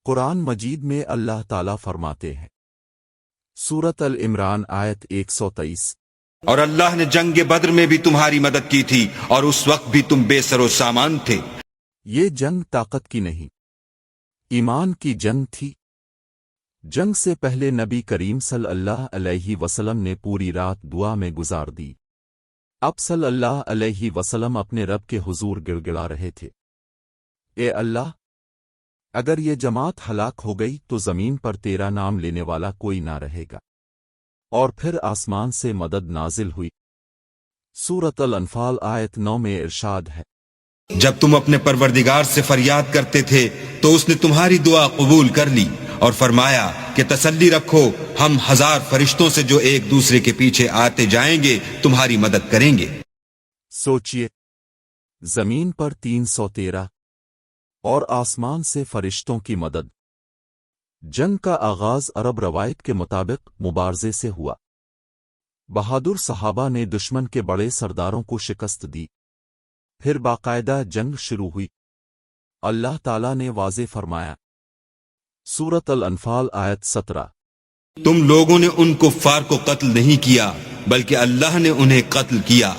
قرآن مجید میں اللہ تعالیٰ فرماتے ہیں، سورۃ العمران آیت 123، اور اللہ نے جنگ بدر میں بھی تمہاری مدد کی تھی اور اس وقت بھی تم بے سر و سامان تھے۔ یہ جنگ طاقت کی نہیں، ایمان کی جنگ تھی۔ جنگ سے پہلے نبی کریم صلی اللہ علیہ وسلم نے پوری رات دعا میں گزار دی۔ اب صلی اللہ علیہ وسلم اپنے رب کے حضور گڑ گڑا رہے تھے، اے اللہ، اگر یہ جماعت ہلاک ہو گئی تو زمین پر تیرا نام لینے والا کوئی نہ رہے گا۔ اور پھر آسمان سے مدد نازل ہوئی۔ سورۃ الانفال آیت 9 میں ارشاد ہے، جب تم اپنے پروردگار سے فریاد کرتے تھے تو اس نے تمہاری دعا قبول کر لی اور فرمایا کہ تسلی رکھو، ہم 1000 فرشتوں سے جو ایک دوسرے کے پیچھے آتے جائیں گے تمہاری مدد کریں گے۔ سوچئے، زمین پر 313 اور آسمان سے فرشتوں کی مدد۔ جنگ کا آغاز عرب روایت کے مطابق مبارزے سے ہوا۔ بہادر صحابہ نے دشمن کے بڑے سرداروں کو شکست دی، پھر باقاعدہ جنگ شروع ہوئی۔ اللہ تعالیٰ نے واضح فرمایا، سورۃ الانفال آیت 17، تم لوگوں نے ان کفار کو قتل نہیں کیا بلکہ اللہ نے انہیں قتل کیا۔